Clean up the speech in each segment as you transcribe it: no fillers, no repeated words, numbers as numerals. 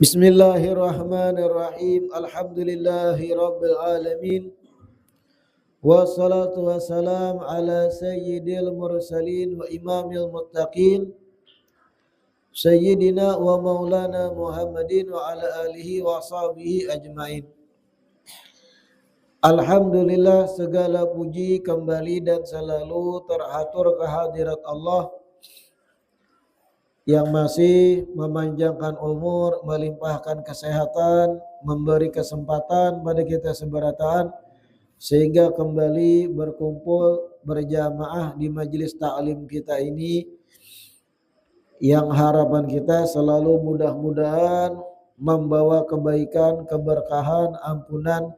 Bismillahirrahmanirrahim. Alhamdulillahi rabbil alamin. Wassalatu wassalam ala sayyidil mursalin wa imamil muttaqin. Sayyidina wa maulana Muhammadin wa ala alihi wa sahbihi ajmain. Alhamdulillah, segala puji kembali dan selalu teratur kehadirat Allah yang masih memanjangkan umur, melimpahkan kesehatan, memberi kesempatan pada kita seberataan sehingga kembali berkumpul berjamaah di majelis ta'lim kita ini, yang harapan kita selalu mudah-mudahan membawa kebaikan, keberkahan, ampunan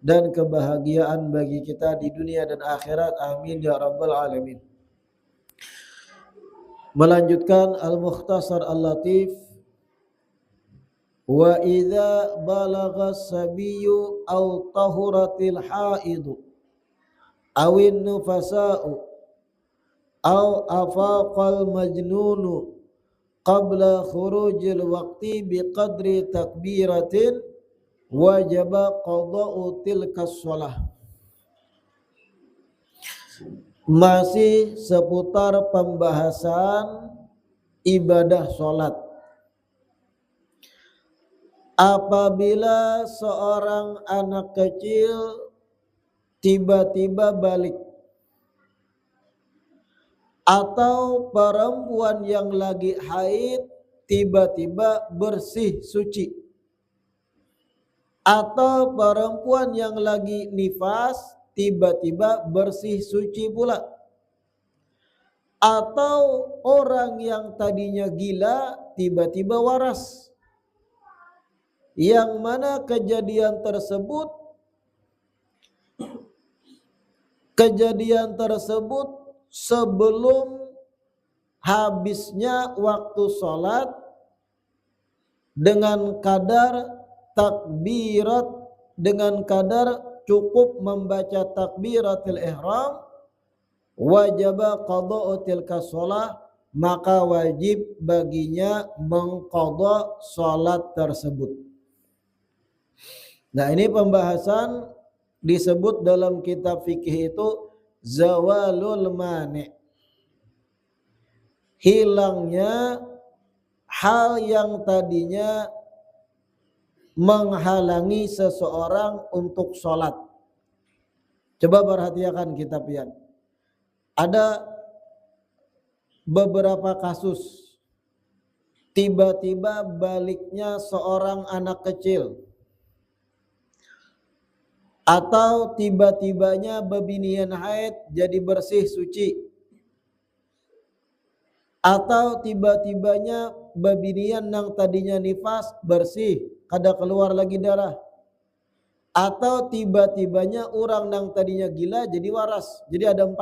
dan kebahagiaan bagi kita di dunia dan akhirat. Amin ya rabbal alamin. Melanjutkan Al-Mukhtasar Al-Latif. Wa idza balagha as-sabiyyu aw tahuratil haidu awin nufasa'u aw afaqal majnunu qabla khurujil waqti biqadri takbiratin wajaba qada'u tilkas shalah. Masih seputar pembahasan ibadah sholat. Apabila seorang anak kecil tiba-tiba balik, atau perempuan yang lagi haid tiba-tiba bersih suci, atau perempuan yang lagi nifas tiba-tiba bersih suci pula, atau orang yang tadinya gila tiba-tiba waras, yang mana kejadian tersebut sebelum habisnya waktu sholat dengan kadar takbirat, dengan kadar cukup membaca takbiratul ihram, wajaba qada'u tilka shalah, maka wajib baginya mengqadha salat tersebut. Nah, ini pembahasan disebut dalam kitab fikih itu zawalul mani', hilangnya hal yang tadinya menghalangi seseorang untuk sholat. Coba perhatikan kitab pian. Ada beberapa kasus tiba-tiba baliknya seorang anak kecil, atau tiba-tibanya bebinian haid jadi bersih suci, atau tiba-tibanya bebinian yang tadinya nifas bersih, kada keluar lagi darah, atau tiba-tibanya orang yang tadinya gila jadi waras. Jadi ada 4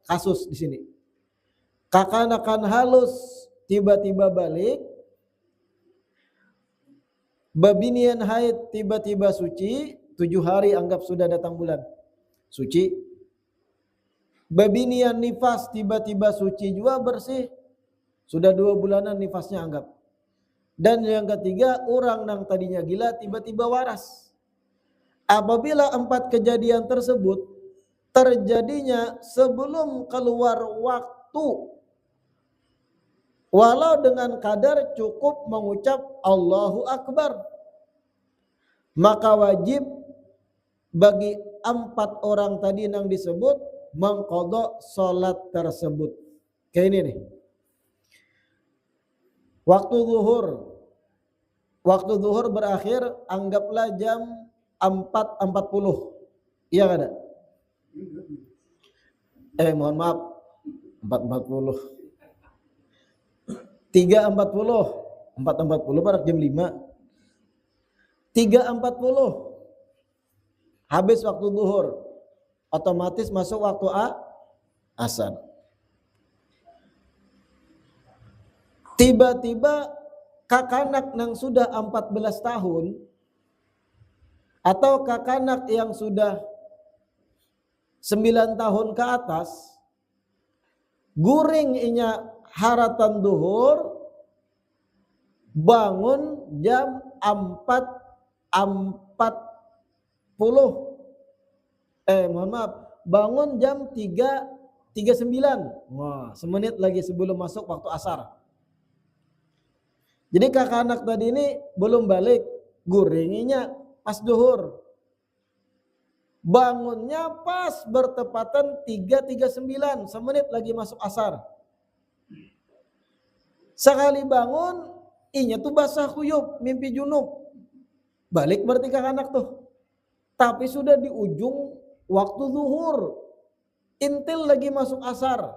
kasus di sini. Kakanakan halus tiba-tiba balik, bebinian haid tiba-tiba suci, 7 hari anggap sudah datang bulan suci. Bebinian nifas tiba-tiba suci juga bersih, sudah 2 bulanan nifasnya anggap. Dan yang ketiga, orang yang tadinya gila tiba-tiba waras. Apabila 4 kejadian tersebut terjadinya sebelum keluar waktu, walau dengan kadar cukup mengucap Allahu Akbar, maka wajib bagi 4 orang tadi yang disebut mengqadha salat tersebut. Kayak ini nih. Waktu zuhur berakhir anggaplah jam 4.40. Iya kada? Mohon maaf, 4.40. 3.40. 4.40 pada jam 5. 3.40 habis waktu zuhur, otomatis masuk waktu asar. Tiba-tiba kakanak yang sudah 14 tahun atau kakanak yang sudah 9 tahun ke atas, guring inya haratan duhur, bangun jam 4.40, mohon maaf, bangun jam 3.39. Wah, semenit lagi sebelum masuk waktu asar. Jadi kakak anak tadi ini belum balik, guringinya pas duhur. Bangunnya pas bertepatan 3.39, semenit lagi masuk asar. Sekali bangun, inya tuh basah kuyup, mimpi junub. Balik berarti kakak anak tuh. Tapi sudah di ujung waktu zuhur, intil lagi masuk asar.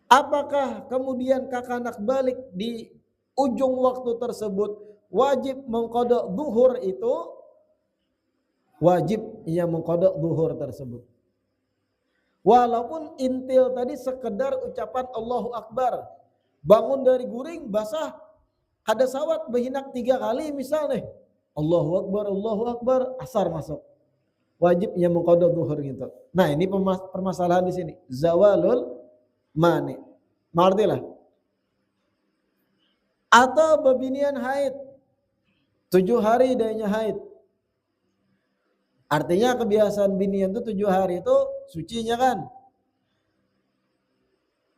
Apakah kemudian kakak anak balik di ujung waktu tersebut wajib mengqada zuhur itu? Wajib ia mengqada zuhur tersebut. Walaupun intil tadi sekedar ucapan Allahu Akbar, bangun dari guring basah, ada sawat berhinak 3 kali misalnya, Allahu Akbar, asar masuk. Wajib ia mengqada zuhur gitu. Nah, ini permasalahan di sini. Zawalul mani. Mengertilah. Atau bebinian haid. 7 hari dayanya haid. Artinya kebiasaan binian itu 7 hari itu sucinya kan.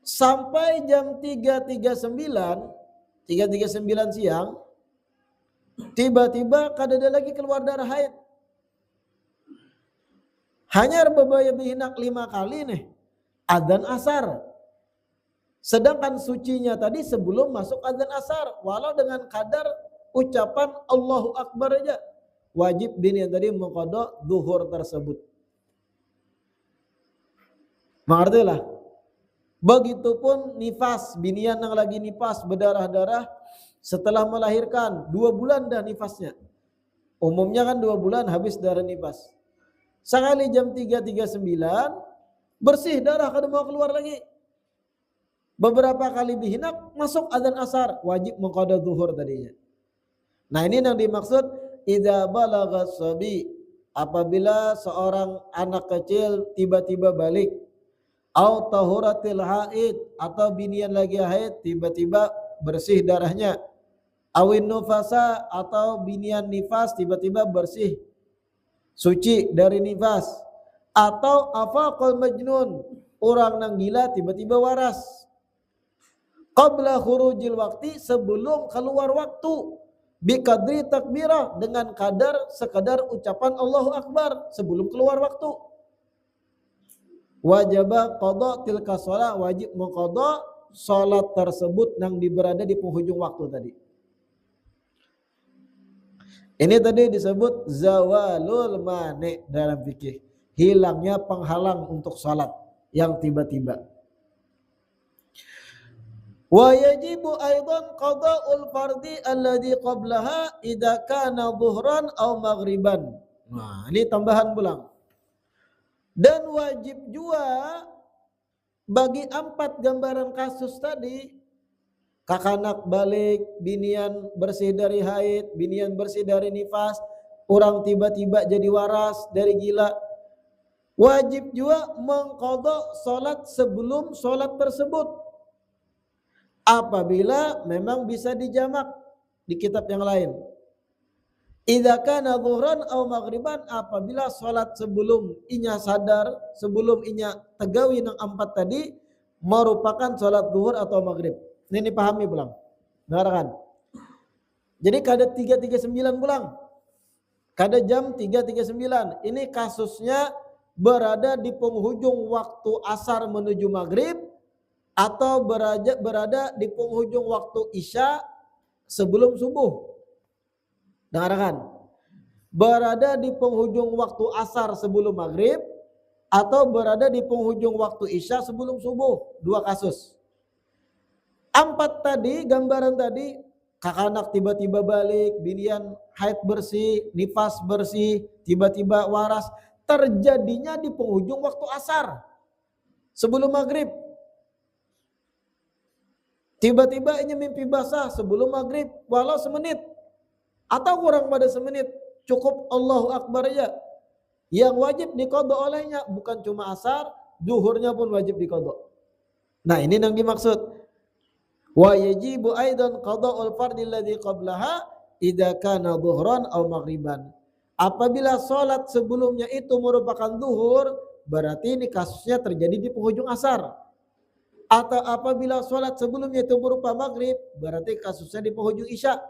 Sampai jam 3.39 siang, tiba-tiba kadada lagi keluar darah haid. Hanya bebaya bihinak 5 kali nih, adzan asar. Sedangkan sucinya tadi sebelum masuk adzan asar, walau dengan kadar ucapan Allahu Akbar aja. Wajib binian tadi mengqada zuhur tersebut. Mengertilah. Begitupun nifas, binian yang lagi nifas berdarah-darah setelah melahirkan 2 bulan dah nifasnya. Umumnya kan 2 bulan habis darah nifas. Sekali jam 3.39 bersih darah kada mau keluar lagi. Beberapa kali bihinak masuk adzan asar, wajib mengqada zuhur tadinya. Nah, ini yang dimaksud idza balagha sabi, apabila seorang anak kecil tiba-tiba balik, au tahuratil haid, atau binian lagi haid tiba-tiba bersih darahnya, awin nufasa, atau binian nifas tiba-tiba bersih suci dari nifas, atau afaqal majnun, orang yang gila tiba-tiba waras, qabla khurujil waqti, sebelum keluar waktu, biqadri takbirah, dengan kadar sekadar ucapan Allahu Akbar sebelum keluar waktu, wajib qada tilka shalah, wajib mengqada salat tersebut yang berada di penghujung waktu tadi. Ini tadi disebut zawalul mani dalam fikih, hilangnya penghalang untuk salat yang tiba-tiba. Wa yajibu aidan qada'ul fardhi alladhi qablaha idza kana dhuhran aw maghriban. Nah, ini tambahan pulang. Dan wajib juga bagi 4 gambaran kasus tadi, kakanak balik, binian bersih dari haid, binian bersih dari nifas, orang tiba-tiba jadi waras dari gila, wajib juga mengqada salat sebelum salat tersebut. Apabila memang bisa dijamak di kitab yang lain. Idza kana dhuhran aw maghriban, apabila salat sebelum inya sadar, sebelum inya tegawi nang 4 tadi merupakan salat zuhur atau maghrib. Ini dipahami pulang. Dengarkan. Jadi kada 3.39 pulang. Kada jam 3.39. Ini kasusnya berada di penghujung waktu asar menuju maghrib, atau berada di penghujung waktu isya sebelum subuh. Dengarkan. Berada di penghujung waktu asar sebelum maghrib, atau berada di penghujung waktu isya sebelum subuh. 2 kasus. 4 tadi, gambaran tadi, kakanak tiba-tiba balik, binian haid bersih, nifas bersih, tiba-tiba waras, terjadinya di penghujung waktu asar sebelum maghrib. Tiba-tiba ini mimpi basah sebelum maghrib, walau semenit atau kurang pada semenit, cukup Allahu Akbar aja. Yang wajib diqadha olehnya bukan cuma asar, zuhurnya pun wajib diqadha. Nah, ini yang dimaksud. Wa yajibu aidan qada'ul fardhi alladhi qablaha idza kana dhuhran aw maghriban. Apabila salat sebelumnya itu merupakan zuhur, berarti ini kasusnya terjadi di penghujung asar. Atau apabila salat sebelumnya itu berupa maghrib, berarti kasusnya di penghujung isya.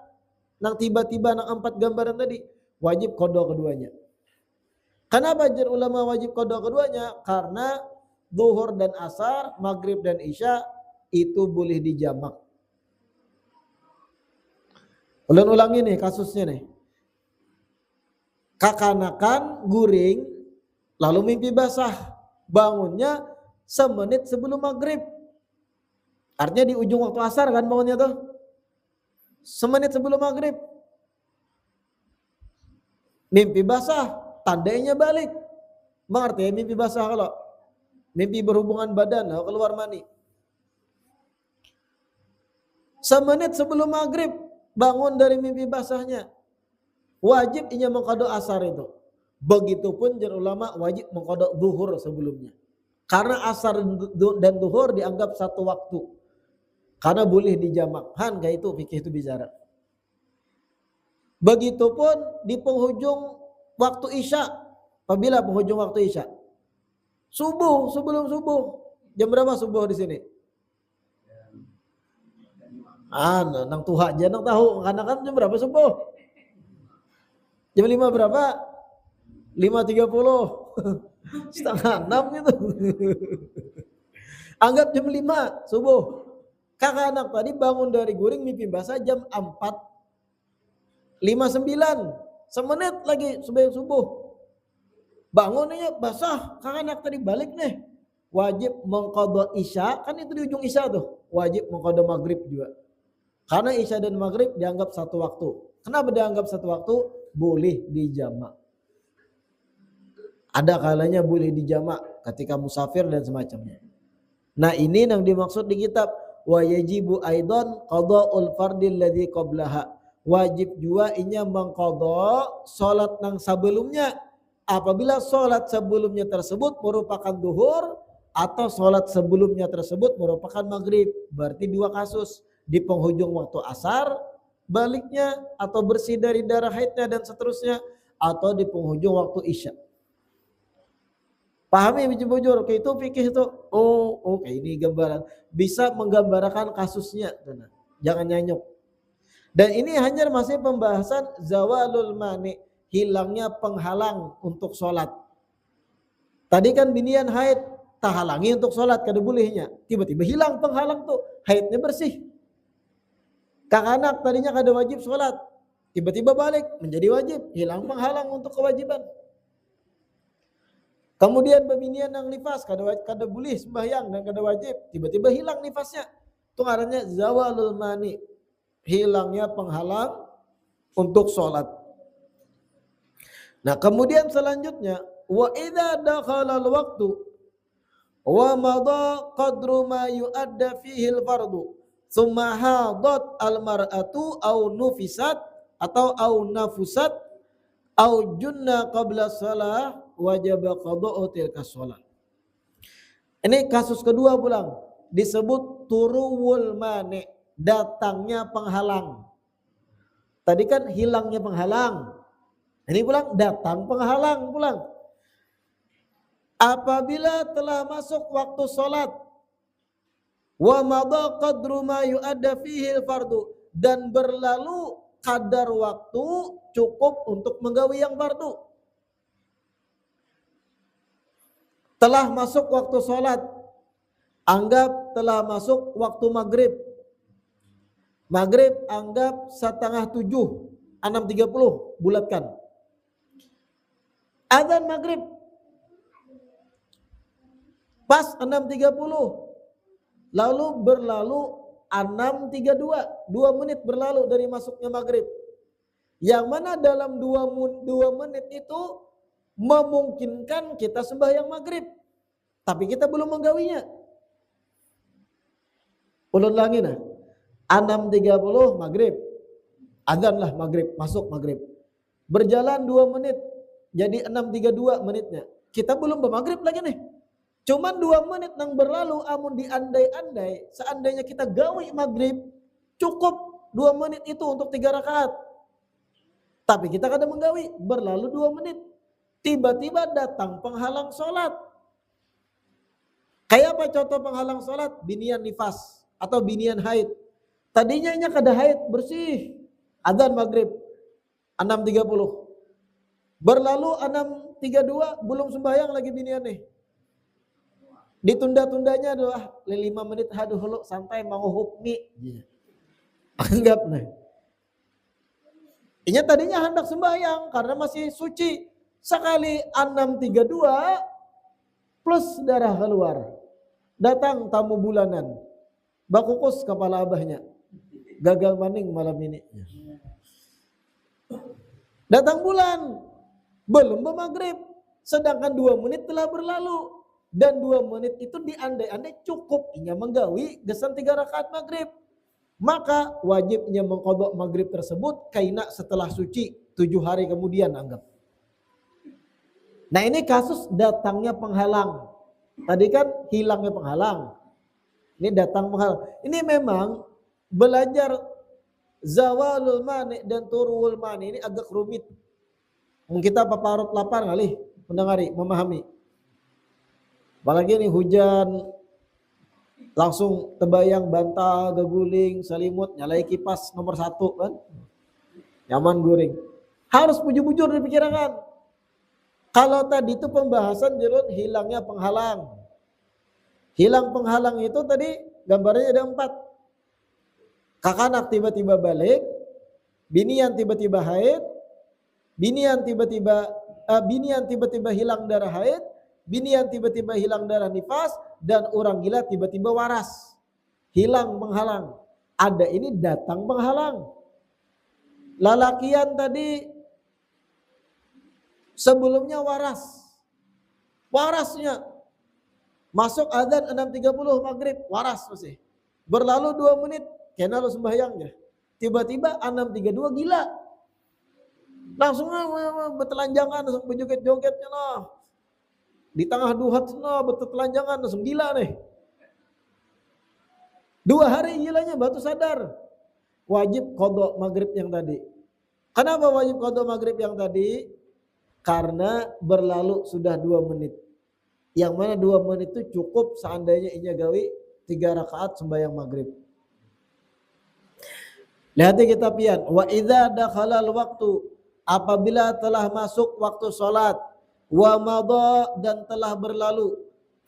Nang tiba-tiba nang 4 gambaran tadi, wajib qada keduanya. Kenapa jar ulama wajib qada keduanya? Karena zuhur dan asar, maghrib dan isya itu boleh dijamak. Ulang-ulangi nih kasusnya nih. Kakanakan guring lalu mimpi basah, bangunnya semenit sebelum maghrib. Artinya di ujung waktu asar kan bangunnya tuh. Semenit sebelum maghrib. Mimpi basah, tandanya balik. Mengerti ya mimpi basah kalau mimpi berhubungan badan, keluar mani. Semenit sebelum maghrib bangun dari mimpi basahnya. Wajib inya mengqada asar itu. Begitupun jar ulama wajib mengqada zuhur sebelumnya. Karena asar dan zuhur dianggap satu waktu. Karena boleh dijamak. Han kayak itu fikih itu bicara. Begitupun di penghujung waktu isya. Apabila penghujung waktu isya. Subuh, sebelum subuh. Jam berapa subuh di sini? Nang tuha aja nang tahu. Karena kan jam berapa subuh? Jam 5 berapa? 5.30. Setengah 6 gitu. Anggap jam 5 subuh. Kakak anak tadi bangun dari guring mimpi basah jam 4.59. Semenit lagi sebelum subuh. Bangunnya basah. Kakak anak tadi balik nih. Wajib mengqada isya. Kan itu di ujung isya tuh. Wajib mengqada maghrib juga. Karena isya dan maghrib dianggap satu waktu. Kenapa dianggap satu waktu? Boleh dijamak. Ada kalanya boleh dijamak ketika musafir dan semacamnya. Nah ini yang dimaksud di kitab. Wa yajibu aidan qada'ul fardhi alladhi qablaha. Wajib juga inya mengqada salat nang sebelumnya. Apabila salat sebelumnya tersebut merupakan zuhur atau salat sebelumnya tersebut merupakan maghrib. Berarti dua kasus. Di penghujung waktu asar baliknya atau bersih dari darah haidnya dan seterusnya, atau di penghujung waktu isya. Pahami bujur-bujur, kayak itu fikih itu. Oh, kayak ini gambaran. Bisa menggambarkan kasusnya. Jangan nyanyuk. Dan ini hanya masih pembahasan zawalul mani, hilangnya penghalang untuk sholat. Tadi kan binian haid, tak halangi untuk sholat, kada bolehnya. Tiba-tiba hilang penghalang tuh, haidnya bersih. Kakak anak tadinya kada wajib sholat, tiba-tiba balik menjadi wajib, hilang penghalang untuk kewajiban. Kemudian bebinian yang nifas kada boleh sembahyang dan kada wajib, tiba-tiba hilang nifasnya. Itu ngarannya zawalul mani, hilangnya penghalang untuk sholat. Nah kemudian selanjutnya, wa idza dakhala al-waqtu wa madha qadru ma yu'adda fihi al-fardu. Summa hadat al-mar'atu au nufisat atau au nafusat au junna qabla shalah wajib qada'u tilka shalah. Ini kasus kedua pulang disebut turuwul mani, datangnya penghalang. Tadi kan hilangnya penghalang. Ini pulang datang penghalang pulang. Apabila telah masuk waktu salat wa madha qadru ma yu'adda fihi al-fardu, dan berlalu kadar waktu cukup untuk menggawi yang fardu. Telah masuk waktu salat, anggap telah masuk waktu maghrib. Maghrib anggap 6:30, 6.30 bulatkan. Azan maghrib pas 6.30. Lalu berlalu 6.32, 2 menit berlalu dari masuknya maghrib. Yang mana dalam 2 menit itu memungkinkan kita sembahyang maghrib. Tapi kita belum menggawinya. Ulun lagi nah. 6.30 maghrib. Azan lah maghrib, masuk maghrib. Berjalan 2 menit, jadi 6.32 menitnya. Kita belum bermaghrib lagi nih. Cuman 2 menit nang berlalu amun diandai-andai seandainya kita gawi maghrib cukup 2 menit itu untuk 3 rakaat. Tapi kita kadang menggawi berlalu 2 menit. Tiba-tiba datang penghalang sholat. Kayak apa contoh penghalang sholat? Binian nifas atau binian haid. Tadinya nya kada haid bersih. Adzan maghrib 6.30. Berlalu 6.32 belum sembahyang lagi binian nih. Ditunda-tundanya doa 5 menit haduh hulu santai mau hukmi. Anggap nih. Inya tadinya hendak sembahyang karena masih suci. Sekali 6.32 plus darah keluar. Datang tamu bulanan. Bakukus kepala abahnya. Gagal maning malam ini. Datang bulan. Belum maghrib. Sedangkan 2 menit telah berlalu. Dan 2 menit itu diandai-andai cukup inya menggawi gesan 3 rakaat maghrib. Maka wajibnya mengqadha maghrib tersebut kaina setelah suci 7 hari kemudian anggap. Nah ini kasus datangnya penghalang. Tadi kan hilangnya penghalang. Ini datang penghalang. Ini memang belajar zawalul mani dan turul mani ini agak rumit. Kita paparut lapar kali mendengari, memahami. Apalagi nih hujan, langsung terbayang bantal, geguling, selimut, nyalai kipas nomor 1 kan. Nyaman guring. Harus bujur-bujur dipikirkan. Kalau tadi itu pembahasan jerut hilangnya penghalang. Hilang penghalang itu tadi gambarnya ada 4. Kakanak tiba-tiba balik, binian tiba-tiba haid, binian tiba-tiba hilang darah haid, binian tiba-tiba hilang darah nifas, dan orang gila tiba-tiba waras. Hilang penghalang. Ada ini datang penghalang. Lalakian tadi sebelumnya waras. Warasnya. Masuk adzan 6.30 maghrib. Waras masih. Berlalu 2 menit. Kena lo sembahyangnya. Tiba-tiba 6.32 gila. Langsung bertelanjangan. Langsung berjoget-jogetnya lah. Di tengah duhat sana bertelanjangan langsung gila nih. 2 hari gilanya batu sadar. Wajib qadha maghrib yang tadi. Kenapa wajib qadha maghrib yang tadi? Karena berlalu sudah 2 menit. Yang mana 2 menit itu cukup seandainya inya gawi 3 rakaat sembahyang maghrib. Lihat kita pian. Wa idza dakhalal waktu, apabila telah masuk waktu salat, wa madha dan telah berlalu,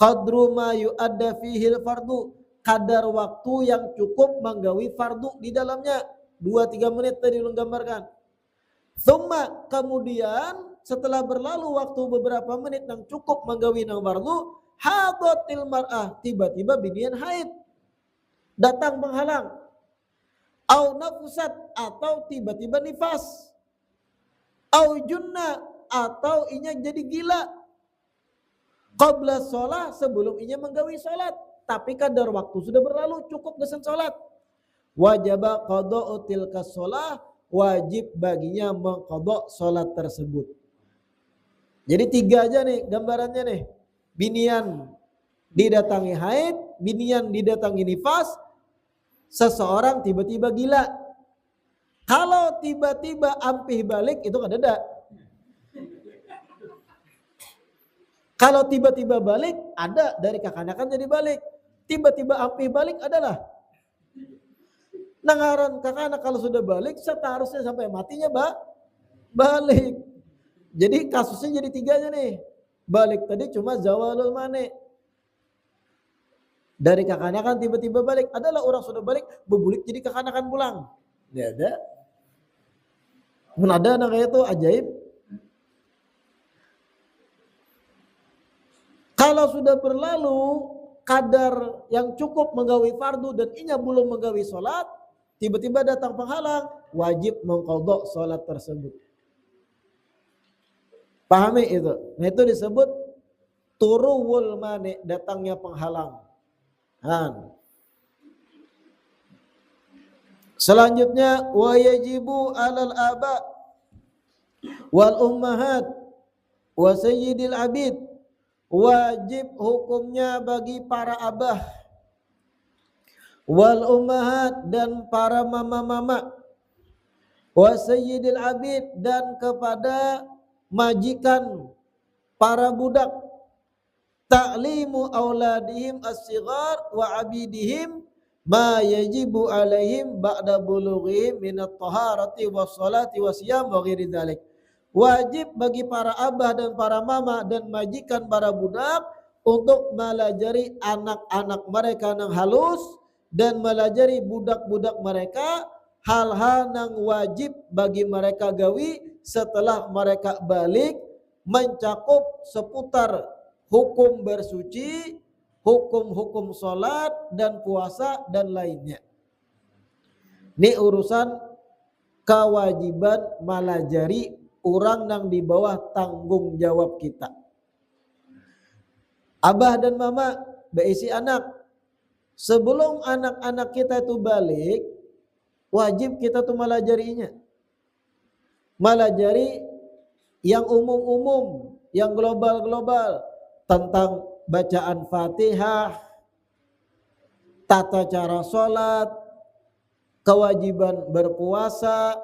qadru ma yu'adda fihi fardu, kadar waktu yang cukup menggawi fardu di dalamnya. 2-3 menit tadi ulun gambarkan. Thumma kemudian setelah berlalu waktu beberapa menit yang cukup menggawi nang fardu, hadatil mar'ah, tiba-tiba binian haid. Datang penghalang. Au nafsat atau tiba-tiba nifas. Au junna atau inya jadi gila. Qabla sholat sebelum inya menggawi sholat. Tapi kadar waktu sudah berlalu cukup gesan sholat. Wajaba qada'u tilka sholat. Wajib baginya mengqadha sholat tersebut. Jadi 3 aja nih gambarannya nih. Binian didatangi haid. Binian didatangi nifas. Seseorang tiba-tiba gila. Kalau tiba-tiba ampih balik itu kan ada. Kalau tiba-tiba balik ada dari kakanakan jadi balik. Tiba-tiba ampih balik adalah. Nangaran kakanak kalau sudah balik seharusnya sampai matinya balik. Jadi kasusnya jadi 3 aja nih. Balik tadi cuma zawalul mani. Dari kakanakan tiba-tiba balik. Adalah orang sudah balik bebulik jadi kakanakan pulang. Tidak ada. Menada kayak itu ajaib. Kalau sudah berlalu kadar yang cukup menggawi fardu dan inya belum menggawi sholat, tiba-tiba datang penghalang, wajib mengqadha sholat tersebut. Pahami itu? Nah itu disebut turuwul mani, datangnya penghalang. Selanjutnya wa yajibu 'alal aba wal ummahat wa sayyidil abid wajib hukumnya bagi para abah wal ummahat dan para mama-mama, wa sayyidil abid dan kepada majikan para budak, ta'limu auladihim as-sighar wa abidihim ma yajibu alaihim ba'da bulughihim minat taharati was salati was siyam wa ghairi dzalik. Wajib bagi para abah dan para mama dan majikan para budak untuk melajari anak-anak mereka yang halus dan melajari budak-budak mereka hal-hal yang wajib bagi mereka gawi setelah mereka balik, mencakup seputar hukum bersuci, hukum-hukum sholat dan puasa dan lainnya. Ini urusan kewajiban melajari orang yang di bawah tanggung jawab kita. Abah dan mama beisi anak. Sebelum anak-anak kita itu balik, wajib kita tuh melajarinya. Melajari yang umum-umum, yang global-global tentang bacaan Fatihah, tata cara sholat, kewajiban berpuasa,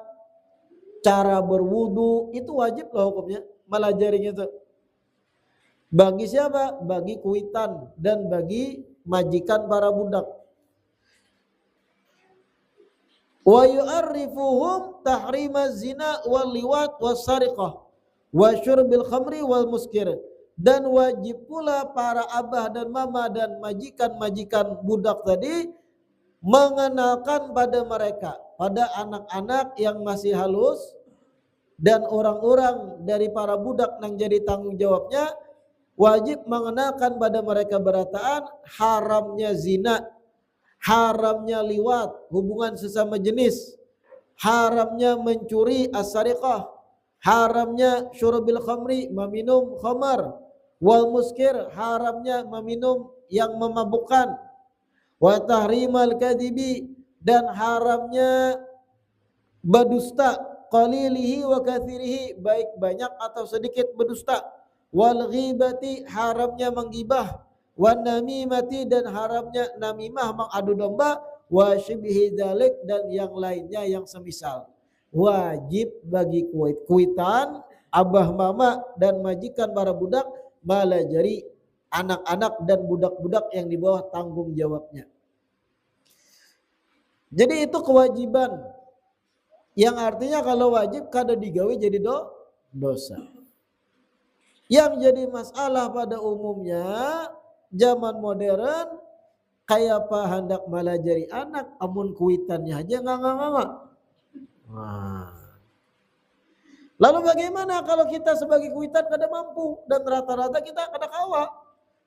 cara berwudu, itu wajib loh hukumnya, melajarinya itu. Bagi siapa? Bagi kuitan dan bagi majikan para budak. Wa yu'arrifuhum tahrimaz zina wal liwat was sariqah wa syurbil khamri wal muskir. Dan wajib pula para abah dan mama dan majikan-majikan budak tadi mengenalkan pada mereka, pada anak-anak yang masih halus dan orang-orang dari para budak yang jadi tanggung jawabnya, wajib mengenalkan pada mereka berataan haramnya zina, haramnya liwat, hubungan sesama jenis, haramnya mencuri as-sariqah, haramnya syurbil khamri, meminum khamar, wal muskir, haramnya meminum yang memabukkan, wa tahrimal kadibi, dan haramnya berdusta, qalilihi wa kathirihi, baik banyak atau sedikit berdusta, wal ghibati, haramnya menggibah, wan namimati, dan haramnya namimah, mengadu domba, wa syibhi dzalik, dan yang lainnya yang semisal. Wajib bagi kuitan, abah mama dan majikan para budak melajari anak-anak dan budak-budak yang di bawah tanggung jawabnya. Jadi itu kewajiban yang artinya kalau wajib kada digawe jadi dosa. Yang jadi masalah pada umumnya zaman modern, kayak apa hendak melajari anak amun kuitannya aja nggak. Lalu bagaimana kalau kita sebagai kuitan kada mampu dan rata-rata kita kada kawa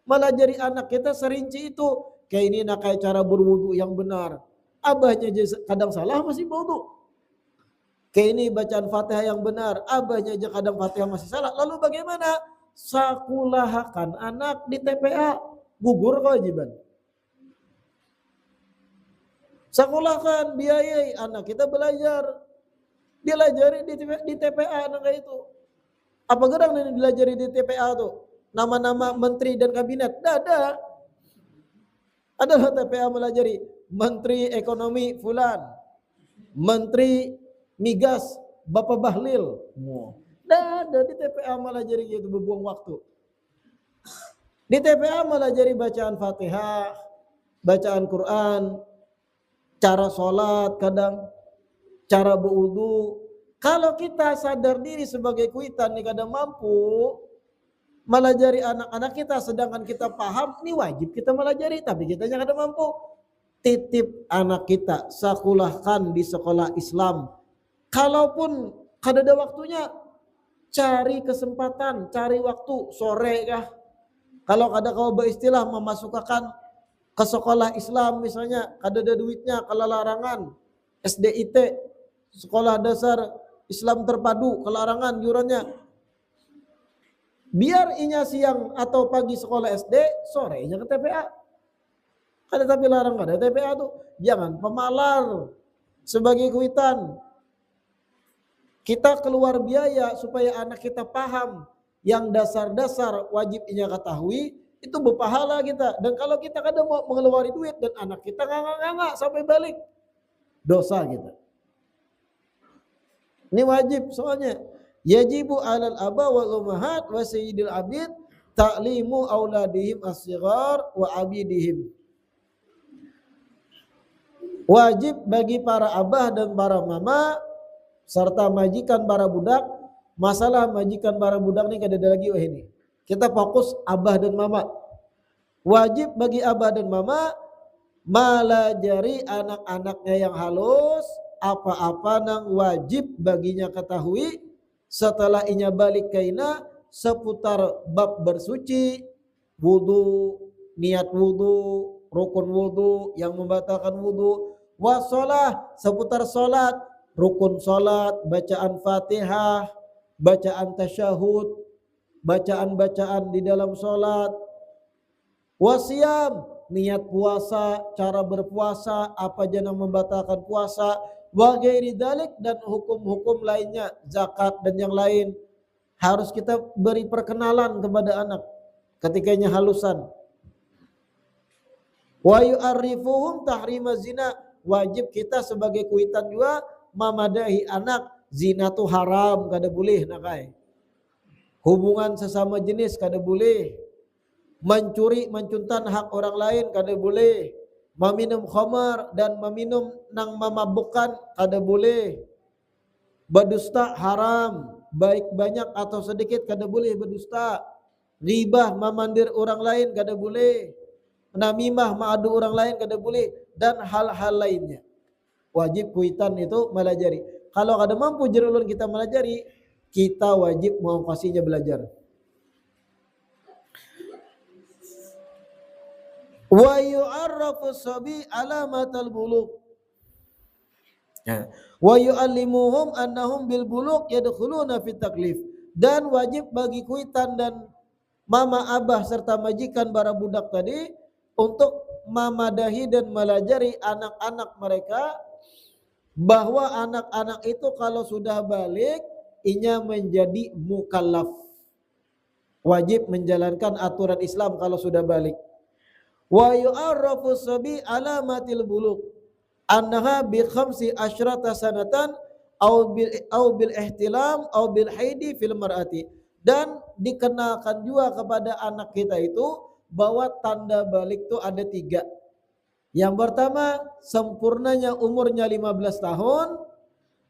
melajari anak kita serinci itu. Kayak ini nak kayak cara berwudu yang benar. Abahnya aja kadang salah masih berwudu. Kayak ini bacaan Fatihah yang benar, abahnya aja kadang Fatihah masih salah. Lalu bagaimana? Sakulahakan anak di TPA, gugur kewajiban. Sakulahkan, biayai anak kita belajar, dilajari di TPA anak itu. Apa gerang yang dilajari di TPA tuh? Nama-nama menteri dan kabinet, ada. Adalah TPA melajari Menteri Ekonomi Fulan, Menteri Migas Bapak Bahlil. Ada di TPA melajari gitu, berbuang waktu. Di TPA melajari bacaan Fatihah, bacaan Quran, cara sholat kadang, cara berwudu. Kalau kita sadar diri sebagai kuitan nih kadang mampu melajari anak-anak kita, sedangkan kita paham ini wajib kita melajari, tapi kita kadang mampu. Titip anak kita, sekolahkan di sekolah Islam. Kalaupun kada ada waktunya, cari kesempatan, cari waktu sore kah. Kalau kada kau beristilah memasukkan ke sekolah Islam misalnya, kada ada duitnya, kalau larangan SDIT, sekolah dasar Islam terpadu, kelarangan yurannya. Biar inya siang atau pagi sekolah SD, sorenya ke TPA. Kada tapi larang kada TPA tuh. Jangan pemalar sebagai kuitan. Kita keluar biaya supaya anak kita paham yang dasar-dasar wajib inya ketahui, itu berpahala kita. Dan kalau kita kadang mau mengeluari duit dan anak kita nganga-nganga sampai balik, dosa kita. Ini wajib soalnya. Yajibu 'alal aba wal ummahat wa sayyidil abid ta'limu auladihim as-shighar wa abidihim. Wajib bagi para abah dan para mama serta majikan para budak. Masalah majikan para budak ini kada ada lagi ini. Kita fokus abah dan mama. Wajib bagi abah dan mama melajari anak-anaknya yang halus apa-apa nang wajib baginya ketahui setelah inya balik kaina seputar bab bersuci, wudu, niat wudu, rukun wudu yang membatalkan wudu, wasolah seputar solat, rukun solat, bacaan Fatihah, bacaan tasyahud, bacaan-bacaan di dalam solat, wasiyam, niat puasa, cara berpuasa, apa aja yang membatalkan puasa, wa ghairi dzalik, dan hukum-hukum lainnya, zakat dan yang lain. Harus kita beri perkenalan kepada anak ketikanya halusan. Wa yu'arrifuhum tahrima zina, wajib kita sebagai kuitan juga memadahi anak zina tu haram, kada boleh nakai. Hubungan sesama jenis kada boleh. Mencuri, mencuntan hak orang lain kada boleh. Meminum khamar dan meminum nang memabukkan kada boleh. Berdusta haram, baik banyak atau sedikit kada boleh berdusta. Ribah, memandir orang lain kada boleh. Namimah, mengadu orang lain kada boleh, dan hal-hal lainnya. Wajib kuitan itu melajari. Kalau kada mampu jerulun kita melajari, kita wajib mengongkosinya belajar. Wa yu'arrafu sabi alamatal bulugh. Wa yu'allimuhum annahum bil bulugh yadkhuluna fit taklif. Dan wajib bagi kuitan dan mama abah serta majikan para budak tadi untuk memadahi dan melajari anak-anak mereka bahwa anak-anak itu kalau sudah balik inya menjadi mukallaf, wajib menjalankan aturan Islam kalau sudah balik. Wa yu'arrafu sabi alamatil bulugh annaha bi khamsi asyrata sanatan au bil ihtilam au bil haidi fil mar'ati. Dan dikenalkan juga kepada anak kita itu bahwa tanda balik itu ada 3. Yang pertama, sempurnanya umurnya 15 tahun,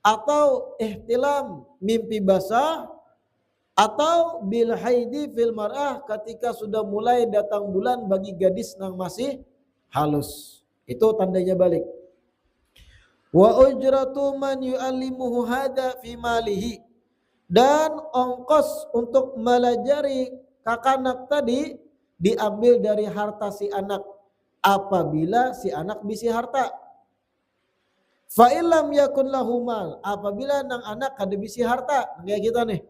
atau ihtilam, mimpi basah, atau bil haidi fil mar'ah, ketika sudah mulai datang bulan bagi gadis yang masih halus. Itu tandanya balik. Wa ujratu man yu'allimuhu hada fi malihi. Dan ongkos untuk melajari kakanak tadi diambil dari harta si anak apabila si anak bisi harta. Fa illam yakun lahu mal, apabila nang anak kada bisi harta, kayak kita nih.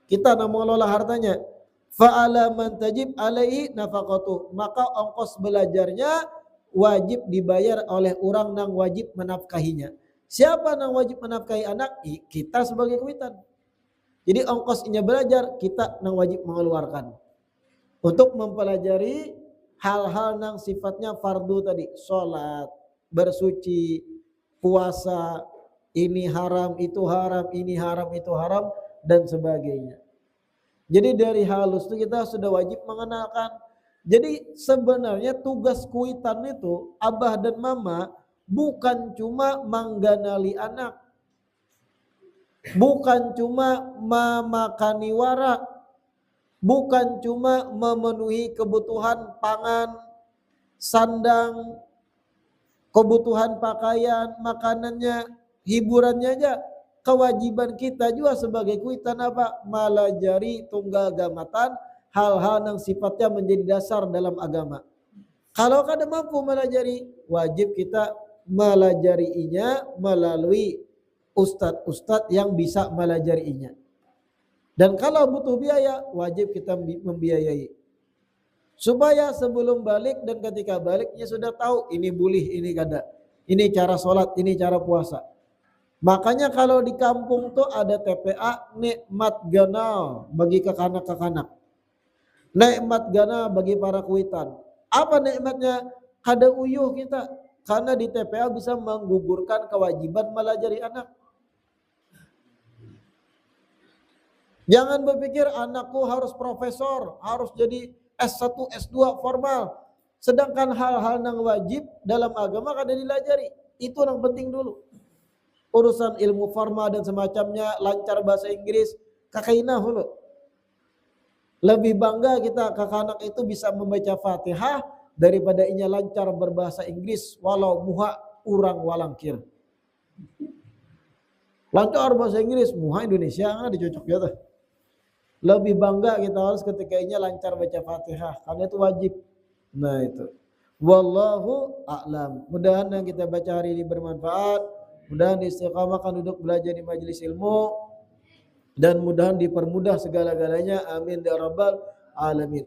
Kita nang mengelola hartanya. Fa ala man tajib alaihi nafaqatu, maka ongkos belajarnya wajib dibayar oleh orang nang wajib menafkahinya. Siapa nang wajib menafkahi anak? Kita sebagai kuitan. Jadi ongkosnya belajar kita nang wajib mengeluarkan untuk mempelajari hal-hal yang sifatnya fardu tadi, sholat, bersuci, puasa, ini haram, itu haram, ini haram, itu haram, dan sebagainya. Jadi dari halus itu kita sudah wajib mengenalkan. Jadi sebenarnya tugas kuitan itu, abah dan mama, bukan cuma mengganali anak, bukan cuma memakani wara, bukan cuma memenuhi kebutuhan pangan, sandang, kebutuhan pakaian, makanannya, hiburannya aja. Kewajiban kita juga sebagai kuitan apa? Melajari tunggal gamatan, hal-hal yang sifatnya menjadi dasar dalam agama. Kalau kada mampu melajari, wajib kita melajarinya melalui ustadz-ustadz yang bisa melajarinya. Dan kalau butuh biaya, wajib kita membiayai. Supaya sebelum balik dan ketika baliknya sudah tahu ini boleh, ini kada. Ini cara sholat, ini cara puasa. Makanya kalau di kampung tuh ada TPA nikmat ganal bagi kekanak-kekanak. Nikmat gana bagi para kuitan. Apa nikmatnya? Kada uyuh kita. Karena di TPA bisa menggugurkan kewajiban melajari anak. Jangan berpikir anakku harus profesor, harus jadi S1, S2 formal. Sedangkan hal-hal yang wajib dalam agama kada dilajari. Itu yang penting dulu. Urusan ilmu formal dan semacamnya, lancar bahasa Inggris, kakainah dulu. Lebih bangga kita kakak anak itu bisa membaca Fatihah daripada inya lancar berbahasa Inggris walau muha urang walangkir. Lancar bahasa Inggris muha Indonesia nggak dicocok ya tuh. Lebih bangga kita harus ketika inya lancar baca Fatihah karena itu wajib. Nah itu. Wallahu a'lam. Mudahan yang kita baca hari ini bermanfaat. Mudahan istiqamahkan duduk belajar di majelis ilmu. Dan mudahan dipermudah segala-galanya. Amin ya rabbal alamin.